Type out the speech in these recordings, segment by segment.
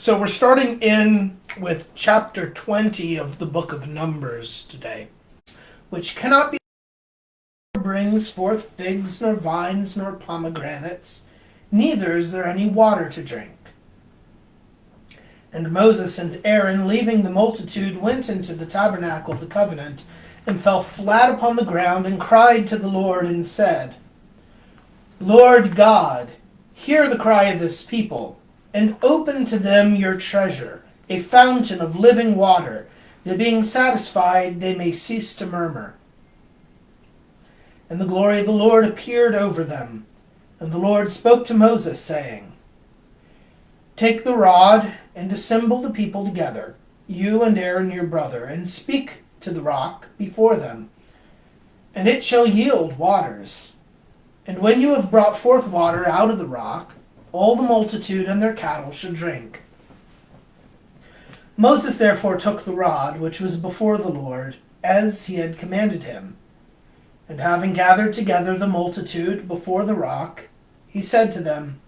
So we're starting in with chapter 20 of the book of Numbers today, which cannot be brings forth figs nor vines nor pomegranates, neither is there any water to drink. And Moses and Aaron, leaving the multitude, went into the tabernacle of the covenant, and fell flat upon the ground, and cried to the Lord, and said, Lord God, hear the cry of this people, and open to them your treasure, a fountain of living water, that being satisfied they may cease to murmur. And the glory of the Lord appeared over them. And the Lord spoke to Moses, saying, Take the rod, and assemble the people together, you and Aaron your brother, and speak to the rock before them, and it shall yield waters. And when you have brought forth water out of the rock, all the multitude and their cattle shall drink. Moses therefore took the rod which was before the Lord, as he had commanded him. And having gathered together the multitude before the rock, he said to them,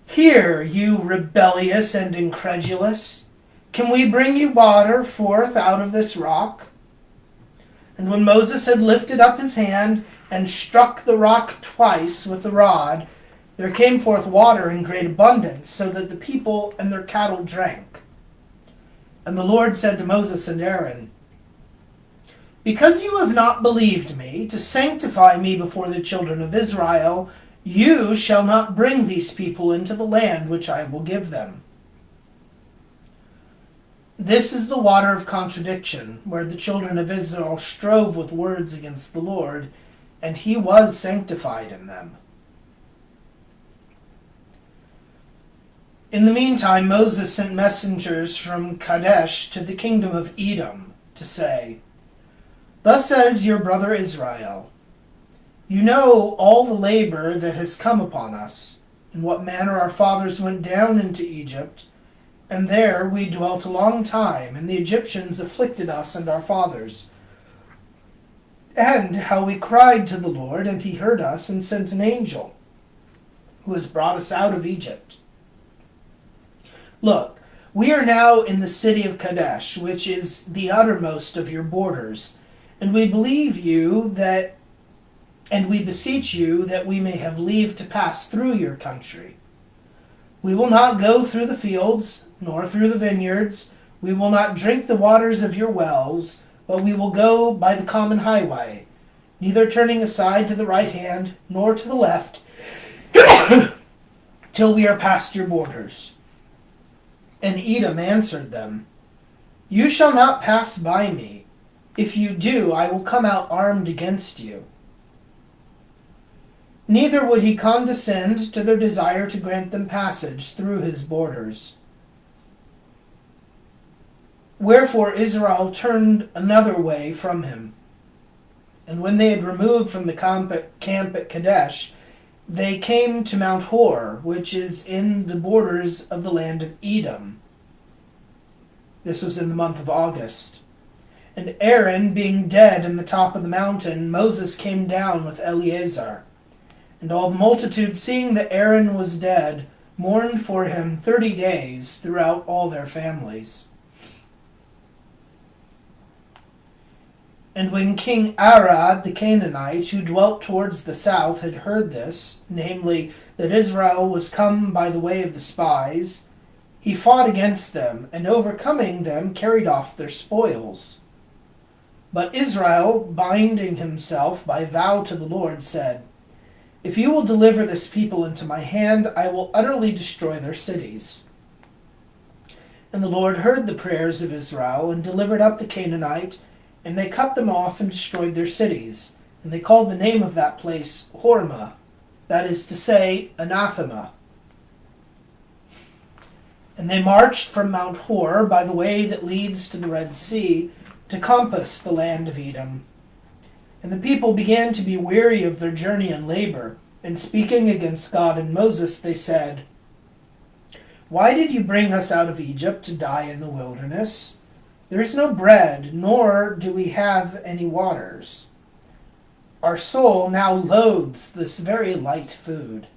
Hear, you rebellious and incredulous, can we bring you water forth out of this rock? And when Moses had lifted up his hand and struck the rock twice with the rod, there came forth water in great abundance, so that the people and their cattle drank. And the Lord said to Moses and Aaron, Because you have not believed me, to sanctify me before the children of Israel, you shall not bring these people into the land which I will give them. This is the water of contradiction, where the children of Israel strove with words against the Lord, and he was sanctified in them. In the meantime, Moses sent messengers from Kadesh to the kingdom of Edom to say, Thus says your brother Israel, You know all the labor that has come upon us, in what manner our fathers went down into Egypt, and there we dwelt a long time, and the Egyptians afflicted us and our fathers. And how we cried to the Lord, and he heard us, and sent an angel, who has brought us out of Egypt. Look, we are now in the city of Kadesh, which is the uttermost of your borders, and we beseech you that we may have leave to pass through your country. We will not go through the fields, nor through the vineyards. We will not drink the waters of your wells, but we will go by the common highway, neither turning aside to the right hand, nor to the left, till we are past your borders. And Edom answered them, You shall not pass by me. If you do, I will come out armed against you. Neither would he condescend to their desire to grant them passage through his borders. Wherefore Israel turned another way from him. And when they had removed from the camp at Kadesh, they came to Mount Hor, which is in the borders of the land of Edom. This was in the month of August. And Aaron being dead in the top of the mountain, Moses came down with Eleazar. And all the multitude, seeing that Aaron was dead, mourned for him 30 days throughout all their families. And when King Arad the Canaanite, who dwelt towards the south, had heard this, namely, that Israel was come by the way of the spies, he fought against them, and overcoming them carried off their spoils. But Israel, binding himself by vow to the Lord, said, If you will deliver this people into my hand, I will utterly destroy their cities. And the Lord heard the prayers of Israel, and delivered up the Canaanite, and they cut them off and destroyed their cities. And they called the name of that place Hormah, that is to say, anathema. And they marched from Mount Hor by the way that leads to the Red Sea to compass the land of Edom. And the people began to be weary of their journey and labor, and speaking against God and Moses, they said, Why did you bring us out of Egypt to die in the wilderness? There is no bread, nor do we have any waters. Our soul now loathes this very light food.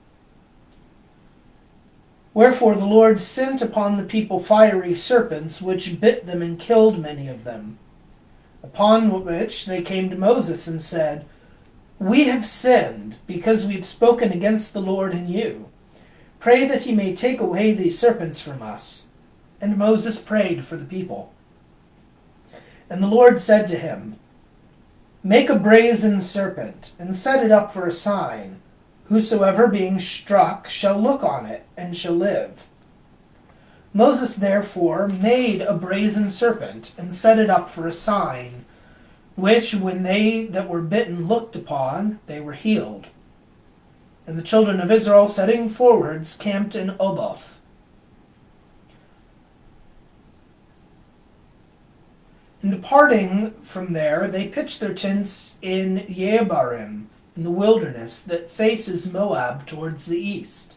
Wherefore the Lord sent upon the people fiery serpents, which bit them and killed many of them. Upon which they came to Moses and said, We have sinned, because we have spoken against the Lord and you. Pray that he may take away these serpents from us. And Moses prayed for the people. And the Lord said to him, Make a brazen serpent, and set it up for a sign. Whosoever being struck shall look on it, and shall live. Moses therefore made a brazen serpent, and set it up for a sign, which when they that were bitten looked upon, they were healed. And the children of Israel, setting forwards, camped in Oboth. And departing from there, they pitched their tents in Yebarim, in the wilderness that faces Moab towards the east.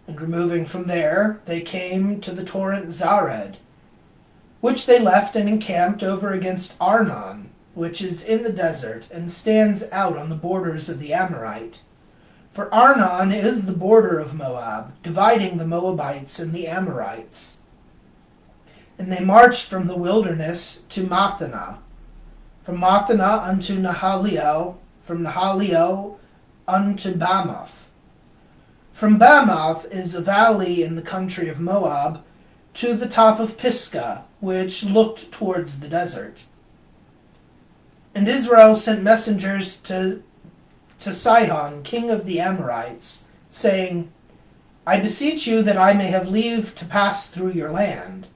And removing from there, they came to the torrent Zared, which they left and encamped over against Arnon, which is in the desert, and stands out on the borders of the Amorite. For Arnon is the border of Moab, dividing the Moabites and the Amorites. And they marched from the wilderness to Mathanah, from Mathanah unto Nahaliel, from Nahaliel unto Bamoth. From Bamoth is a valley in the country of Moab, to the top of Pisgah, which looked towards the desert. And Israel sent messengers to Sihon, king of the Amorites, saying, I beseech you that I may have leave to pass through your land.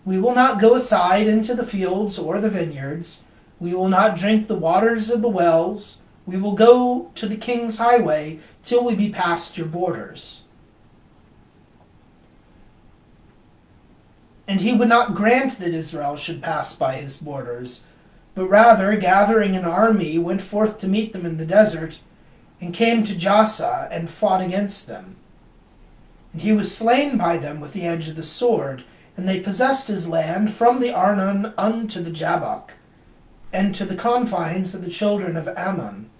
We will not go aside into the fields or the vineyards. We will not drink the waters of the wells. We will go to the king's highway till we be past your borders. And he would not grant that Israel should pass by his borders, but rather, gathering an army, went forth to meet them in the desert, and came to Jassa, and fought against them. And he was slain by them with the edge of the sword, and they possessed his land from the Arnon unto the Jabbok, and to the confines of the children of Ammon.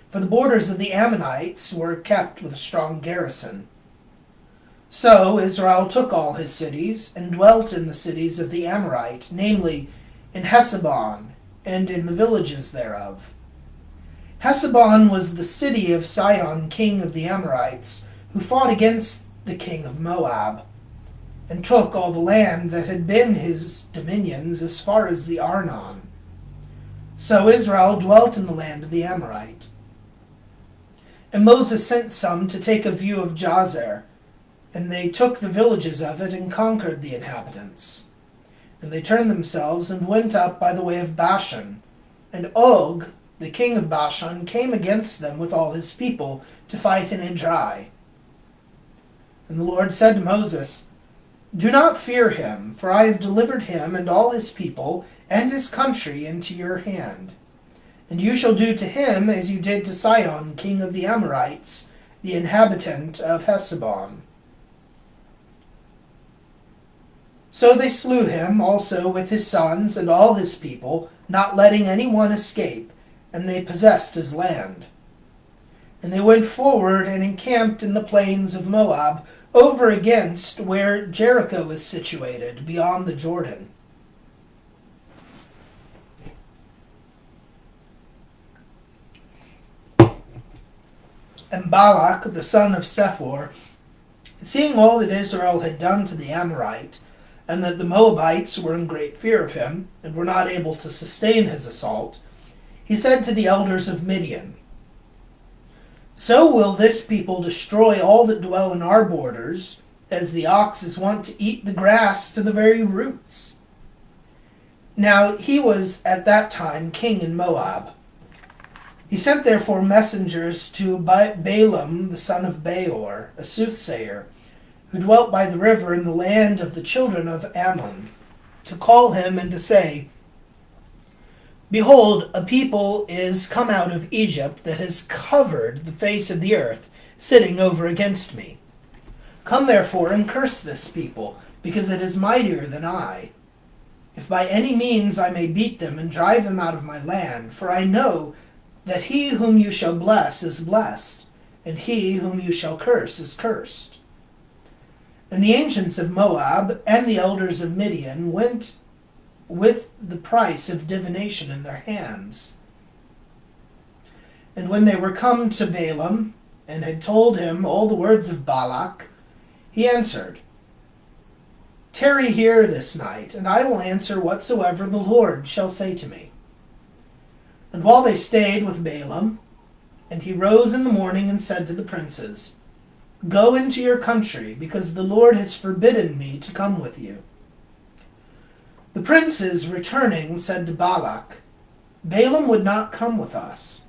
For the borders of the Ammonites were kept with a strong garrison. So Israel took all his cities, and dwelt in the cities of the Amorite, namely, in Hesebon, and in the villages thereof. Hesebon was the city of Sihon, king of the Amorites, who fought against the king of Moab, and took all the land that had been his dominions as far as the Arnon. So Israel dwelt in the land of the Amorite. And Moses sent some to take a view of Jazer, and they took the villages of it and conquered the inhabitants. And they turned themselves and went up by the way of Bashan. And Og, the king of Bashan, came against them with all his people to fight in Edrei. And the Lord said to Moses, Do not fear him, for I have delivered him and all his people and his country into your hand. And you shall do to him as you did to Sihon, king of the Amorites, the inhabitant of Hesebon. So they slew him also with his sons and all his people, not letting any one escape, and they possessed his land. And they went forward and encamped in the plains of Moab, over against where Jericho is situated, beyond the Jordan. And Balak, the son of Sephor, seeing all that Israel had done to the Amorite, and that the Moabites were in great fear of him, and were not able to sustain his assault, he said to the elders of Midian, So will this people destroy all that dwell in our borders, as the ox is wont to eat the grass to the very roots. Now he was at that time king in Moab. He sent therefore messengers to Balaam the son of Beor, a soothsayer, who dwelt by the river in the land of the children of Ammon, to call him and to say, Behold, a people is come out of Egypt that has covered the face of the earth, sitting over against me. Come therefore and curse this people, because it is mightier than I. If by any means I may beat them and drive them out of my land, for I know that he whom you shall bless is blessed, and he whom you shall curse is cursed. And the ancients of Moab and the elders of Midian went with the price of divination in their hands. And when they were come to Balaam, and had told him all the words of Balak, he answered, Tarry here this night, and I will answer whatsoever the Lord shall say to me. And while they stayed with Balaam, and he rose in the morning and said to the princes, Go into your country, because the Lord has forbidden me to come with you. The princes, returning, said to Balak, Balaam would not come with us.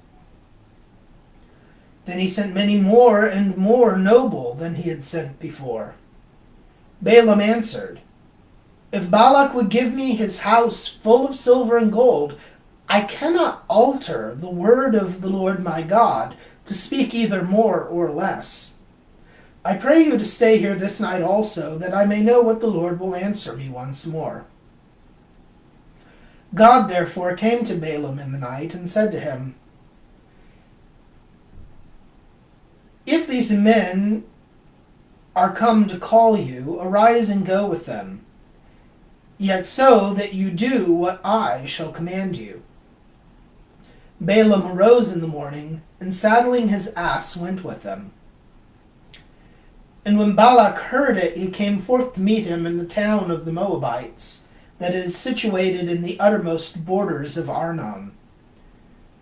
Then he sent many more and more noble than he had sent before. Balaam answered, If Balak would give me his house full of silver and gold, I cannot alter the word of the Lord my God to speak either more or less. I pray you to stay here this night also, that I may know what the Lord will answer me once more. God therefore came to Balaam in the night and said to him, If these men are come to call you, arise and go with them, yet so that you do what I shall command you. Balaam arose in the morning, and saddling his ass went with them. And when Balak heard it, he came forth to meet him in the town of the Moabites, that is situated in the uttermost borders of Arnon.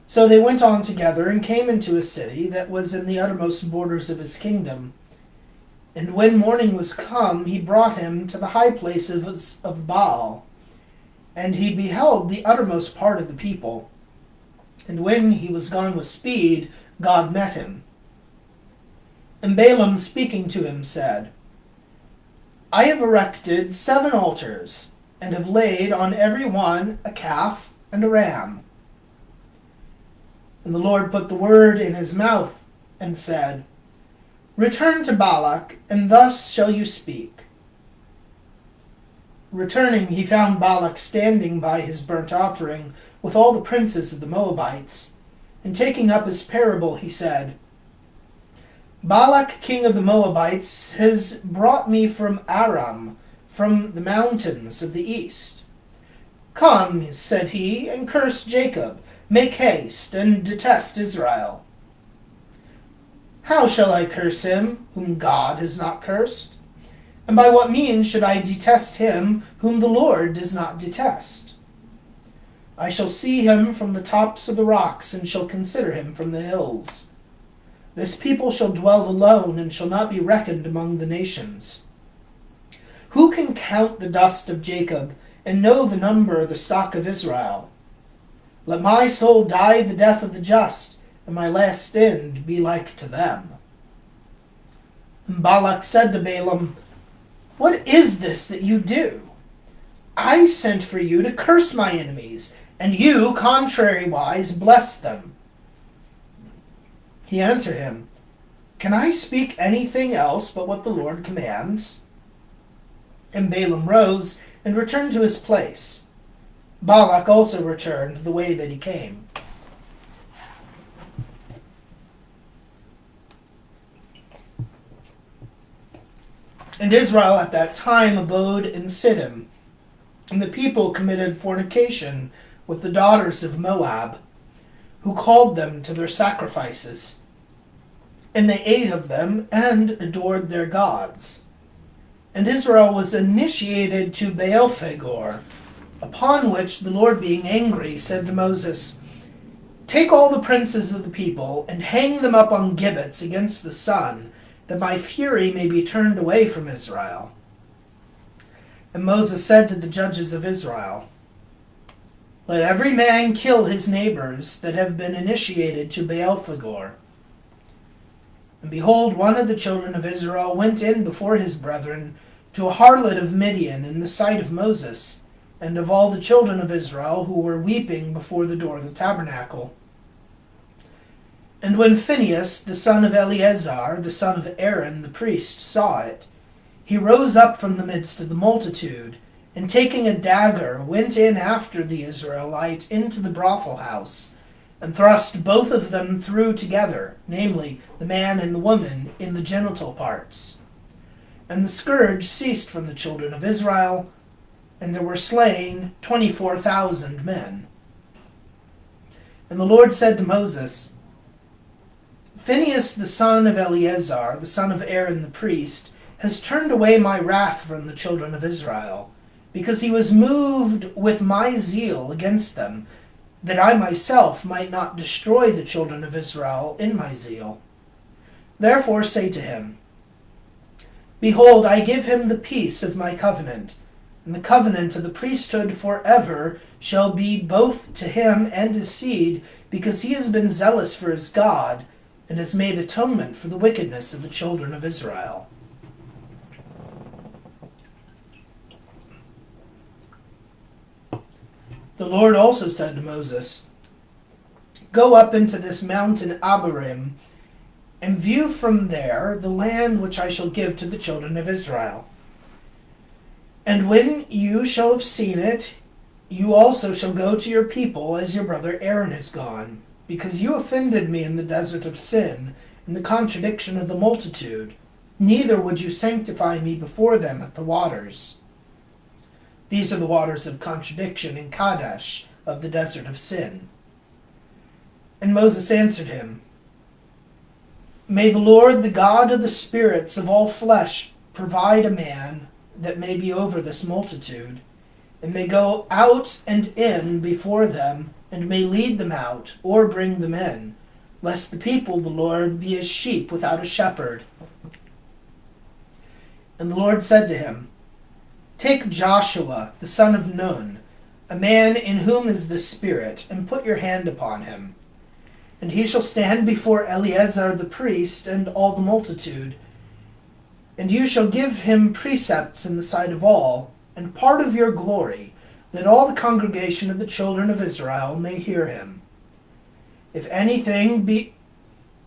So they went on together, and came into a city that was in the uttermost borders of his kingdom. And when morning was come, he brought him to the high places of Baal, and he beheld the uttermost part of the people. And when he was gone with speed, God met him. And Balaam, speaking to him, said, I have erected 7 altars, and have laid on every one a calf and a ram. And the Lord put the word in his mouth, and said, Return to Balak, and thus shall you speak. Returning, he found Balak standing by his burnt offering with all the princes of the Moabites. And taking up his parable, he said, Balak, king of the Moabites, has brought me from Aram, from the mountains of the east. Come, said he, and curse Jacob. Make haste, and detest Israel. How shall I curse him, whom God has not cursed? And by what means should I detest him, whom the Lord does not detest? I shall see him from the tops of the rocks, and shall consider him from the hills. This people shall dwell alone, and shall not be reckoned among the nations. Who can count the dust of Jacob, and know the number of the stock of Israel? Let my soul die the death of the just, and my last end be like to them. And Balak said to Balaam, What is this that you do? I sent for you to curse my enemies, and you, contrariwise, bless them. He answered him, Can I speak anything else but what the Lord commands? And Balaam rose and returned to his place. Balak also returned the way that he came. And Israel at that time abode in Siddim, and the people committed fornication with the daughters of Moab, who called them to their sacrifices. And they ate of them, and adored their gods. And Israel was initiated to Baal-phegor, upon which the Lord, being angry, said to Moses, Take all the princes of the people, and hang them up on gibbets against the sun, that my fury may be turned away from Israel. And Moses said to the judges of Israel, Let every man kill his neighbors that have been initiated to Baal-phegor. And behold, one of the children of Israel went in before his brethren to a harlot of Midian in the sight of Moses, and of all the children of Israel who were weeping before the door of the tabernacle. And when Phinehas, the son of Eleazar, the son of Aaron, the priest, saw it, he rose up from the midst of the multitude, and taking a dagger, went in after the Israelite into the brothel house, and thrust both of them through together, namely, the man and the woman, in the genital parts. And the scourge ceased from the children of Israel, and there were slain 24,000 men. And the Lord said to Moses, Phinehas the son of Eleazar, the son of Aaron the priest, has turned away my wrath from the children of Israel, because he was moved with my zeal against them, that I myself might not destroy the children of Israel in my zeal. Therefore say to him, Behold, I give him the peace of my covenant, and the covenant of the priesthood forever shall be both to him and his seed, because he has been zealous for his God, and has made atonement for the wickedness of the children of Israel. The Lord also said to Moses, Go up into this mountain Abarim, and view from there the land which I shall give to the children of Israel. And when you shall have seen it, you also shall go to your people as your brother Aaron has gone, because you offended me in the desert of Sin, in the contradiction of the multitude, neither would you sanctify me before them at the waters. These are the waters of contradiction in Kadesh of the desert of Sin. And Moses answered him, May the Lord, the God of the spirits of all flesh, provide a man that may be over this multitude, and may go out and in before them, and may lead them out, or bring them in, lest the people, the Lord, be as sheep without a shepherd. And the Lord said to him, Take Joshua, the son of Nun, a man in whom is the Spirit, and put your hand upon him. And he shall stand before Eleazar the priest and all the multitude. And you shall give him precepts in the sight of all, and part of your glory, that all the congregation of the children of Israel may hear him. If anything be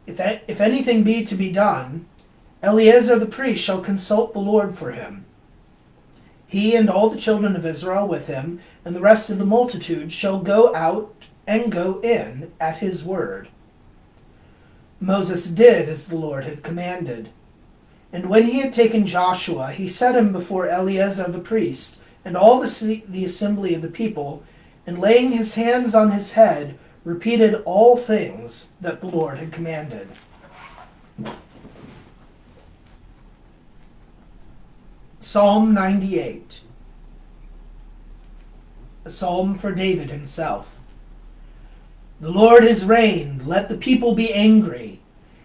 to be done, Eleazar the priest shall consult the Lord for him. He and all the children of Israel with him, and the rest of the multitude shall go out and go in at his word. Moses did as the Lord had commanded. And when he had taken Joshua, he set him before Eleazar the priest, and all the assembly of the people, and laying his hands on his head, repeated all things that the Lord had commanded. Psalm 98. A psalm for David himself. The Lord has reigned, let the people be angry.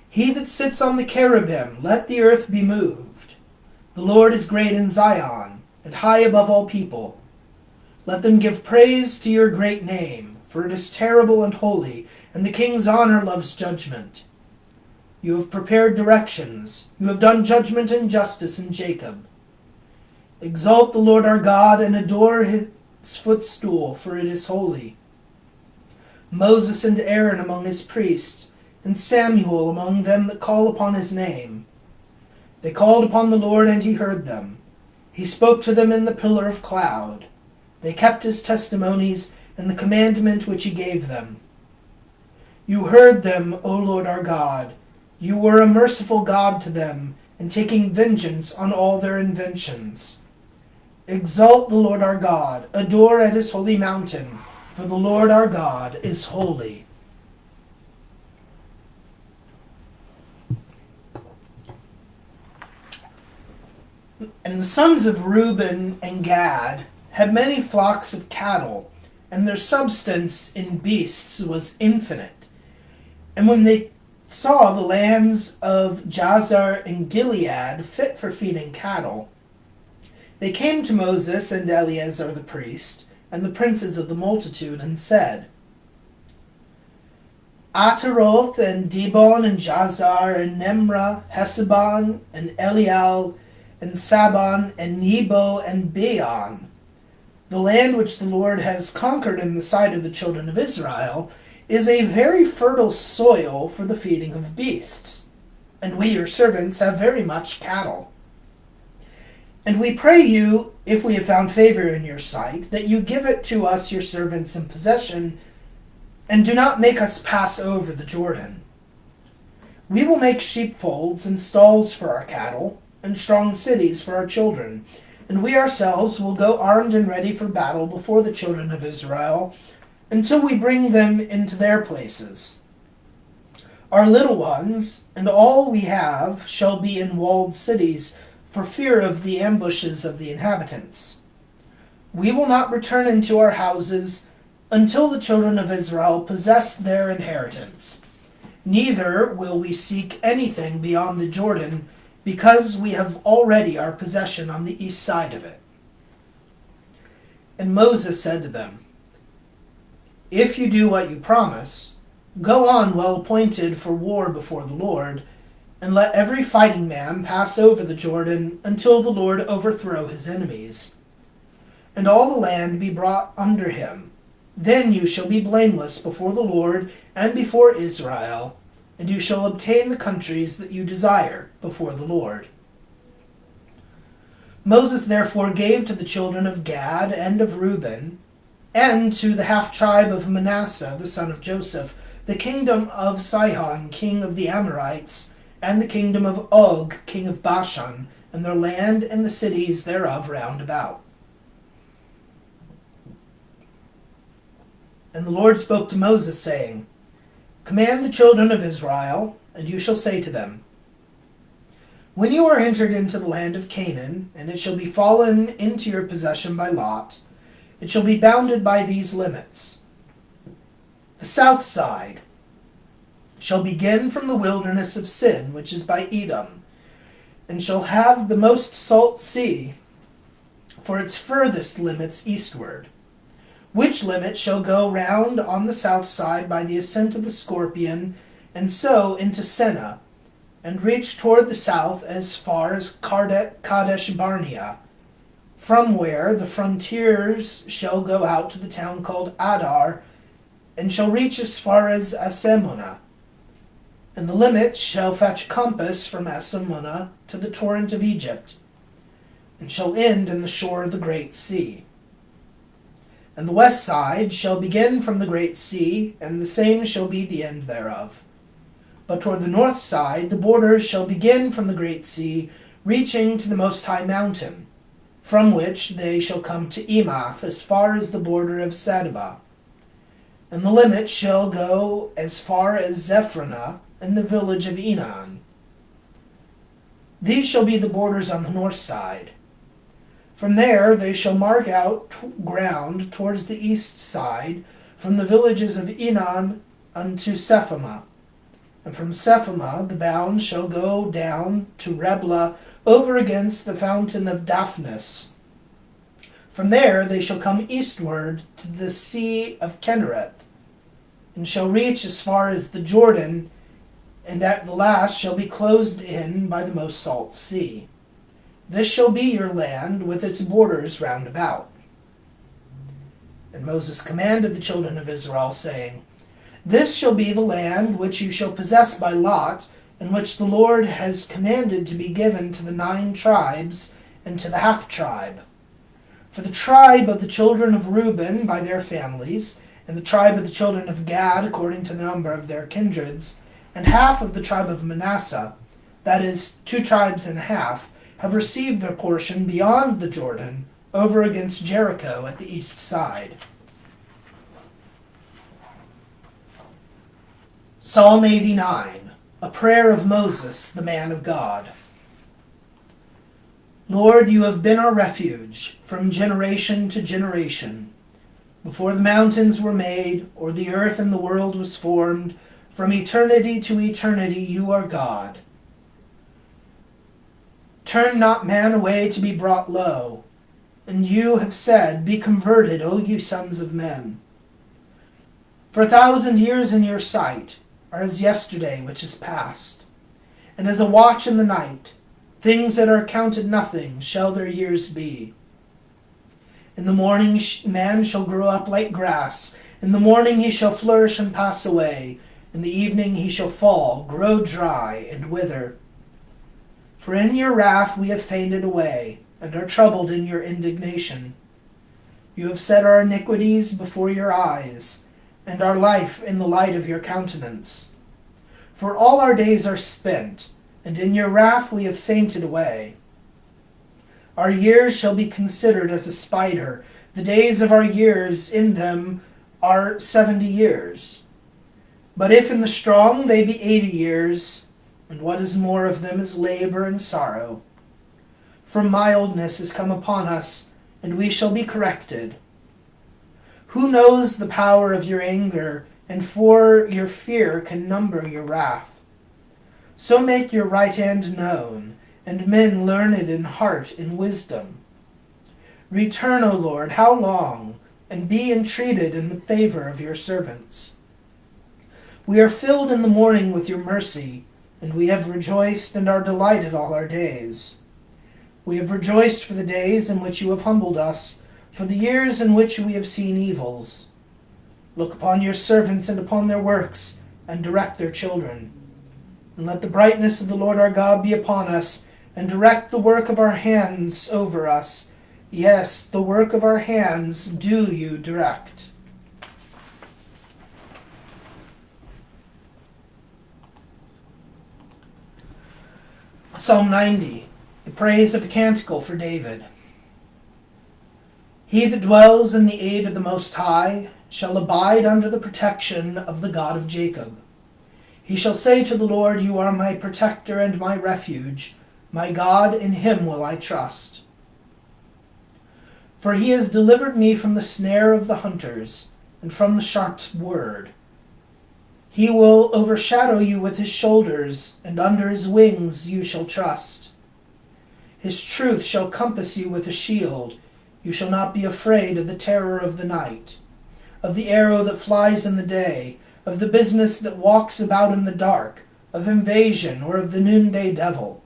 He that sits on the cherubim, let the earth be moved. The Lord is great in Zion, and high above all people. Let them give praise to your great name, for it is terrible and holy, and the king's honor loves judgment. You have prepared directions, you have done judgment and justice in Jacob. Exalt the Lord our God, and adore his footstool, for it is holy. Moses and Aaron among his priests, and Samuel among them that call upon his name. They called upon the Lord, and he heard them. He spoke to them in the pillar of cloud. They kept his testimonies and the commandment which he gave them. You heard them, O Lord our God. You were a merciful God to them, and taking vengeance on all their inventions. Exalt the Lord our God. Adore at his holy mountain. For the Lord our God is holy. And the sons of Reuben and Gad had many flocks of cattle, and their substance in beasts was infinite. And when they saw the lands of Jazer and Gilead fit for feeding cattle, they came to Moses and Eleazar the priest, and the princes of the multitude, and said, Ataroth and Dibon and Jazer and Nemrah, Hesabon and Elial and Saban and Nebo and Beon, the land which the Lord has conquered in the sight of the children of Israel, is a very fertile soil for the feeding of beasts, and we your servants have very much cattle. And we pray you, if we have found favor in your sight, that you give it to us, your servants, in possession, and do not make us pass over the Jordan. We will make sheepfolds and stalls for our cattle, and strong cities for our children, and we ourselves will go armed and ready for battle before the children of Israel, until we bring them into their places. Our little ones, and all we have, shall be in walled cities, for fear of the ambushes of the inhabitants. We will not return into our houses until the children of Israel possess their inheritance. Neither will we seek anything beyond the Jordan, because we have already our possession on the east side of it. And Moses said to them, If you do what you promise, go on well appointed for war before the Lord, and let every fighting man pass over the Jordan until the Lord overthrow his enemies, and all the land be brought under him. Then you shall be blameless before the Lord and before Israel, and you shall obtain the countries that you desire before the Lord. Moses therefore gave to the children of Gad and of Reuben, and to the half-tribe of Manasseh the son of Joseph, the kingdom of Sihon king of the Amorites, and the kingdom of Og king of Bashan, and their land and the cities thereof round about. And the Lord spoke to Moses, saying, Command the children of Israel, and you shall say to them, When you are entered into the land of Canaan, and it shall be fallen into your possession by lot, it shall be bounded by these limits. The south side shall begin from the wilderness of Sin, which is by Edom, and shall have the most salt sea for its furthest limits eastward, which limit shall go round on the south side by the ascent of the Scorpion, and so into Seneh, and reach toward the south as far as Kadesh Barnea, from where the frontiers shall go out to the town called Adar, and shall reach as far as Asemunah. And the limit shall fetch compass from Asemunah to the torrent of Egypt, and shall end in the shore of the great sea. And the west side shall begin from the great sea, and the same shall be the end thereof. But toward the north side the borders shall begin from the great sea, reaching to the most high mountain, from which they shall come to Emath, as far as the border of Sadabah. And the limit shall go as far as Zephranah, and the village of Enan. These shall be the borders on the north side. From there they shall mark out ground towards the east side, from the villages of Enan unto Sephama. And from Sephama the bound shall go down to Reblah, over against the fountain of Daphnis. From there they shall come eastward to the sea of Kinnereth, and shall reach as far as the Jordan, and at the last shall be closed in by the most salt sea. This shall be your land with its borders round about. And Moses commanded the children of Israel, saying, This shall be the land which you shall possess by lot, and which the Lord has commanded to be given to the 9 tribes and to the half-tribe. For the tribe of the children of Reuben by their families, and the tribe of the children of Gad according to the number of their kindreds, and half of the tribe of Manasseh, that is, 2 tribes and a half, have received their portion beyond the Jordan, over against Jericho at the east side. Psalm 89, a prayer of Moses, the man of God. Lord, you have been our refuge from generation to generation. Before the mountains were made, or the earth and the world was formed, from eternity to eternity you are God. Turn not man away to be brought low, and you have said, Be converted, O you sons of men. For 1,000 years in your sight are as yesterday which is past, and as a watch in the night, things that are counted nothing shall their years be. In the morning man shall grow up like grass, in the morning he shall flourish and pass away, in the evening he shall fall, grow dry, and wither. For in your wrath we have fainted away, and are troubled in your indignation. You have set our iniquities before your eyes, and our life in the light of your countenance. For all our days are spent, and in your wrath we have fainted away. Our years shall be considered as a spider. The days of our years in them are 70 years. But if in the strong they be 80 years, and what is more of them is labor and sorrow. For mildness is come upon us, and we shall be corrected. Who knows the power of your anger, and for your fear can number your wrath? So make your right hand known, and men learned in heart in wisdom. Return, O Lord, how long, and be entreated in the favor of your servants. We are filled in the morning with your mercy, and we have rejoiced and are delighted all our days. We have rejoiced for the days in which you have humbled us, for the years in which we have seen evils. Look upon your servants and upon their works, and direct their children. And let the brightness of the Lord our God be upon us, and direct the work of our hands over us. Yes, the work of our hands do you direct. Psalm 90, the praise of a canticle for David. He that dwells in the aid of the Most High shall abide under the protection of the God of Jacob. He shall say to the Lord, you are my protector and my refuge. My God, in him will I trust. For he has delivered me from the snare of the hunters, and from the sharp word. He will overshadow you with his shoulders, and under his wings you shall trust. His truth shall compass you with a shield. You shall not be afraid of the terror of the night, of the arrow that flies in the day, of the business that walks about in the dark, of invasion, or of the noonday devil.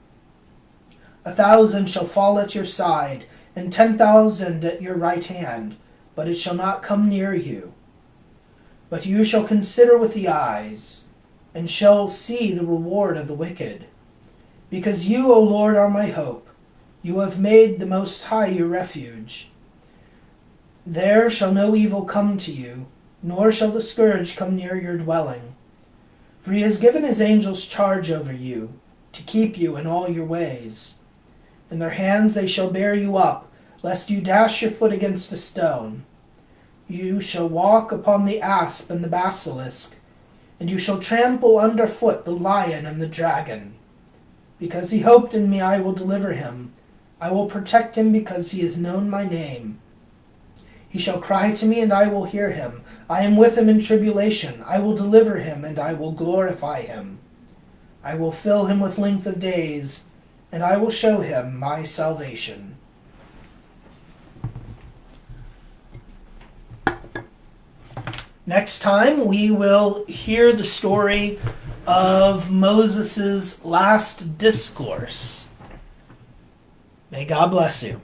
1,000 shall fall at your side, and 10,000 at your right hand, but it shall not come near you. But you shall consider with the eyes, and shall see the reward of the wicked. Because you, O Lord, are my hope. You have made the Most High your refuge. There shall no evil come to you, nor shall the scourge come near your dwelling. For he has given his angels charge over you, to keep you in all your ways. In their hands they shall bear you up, lest you dash your foot against a stone. You shall walk upon the asp and the basilisk, and you shall trample underfoot the lion and the dragon. Because he hoped in me, I will deliver him. I will protect him because he has known my name. He shall cry to me, and I will hear him. I am with him in tribulation. I will deliver him, and I will glorify him. I will fill him with length of days, and I will show him my salvation. Next time, we will hear the story of Moses' last discourse. May God bless you.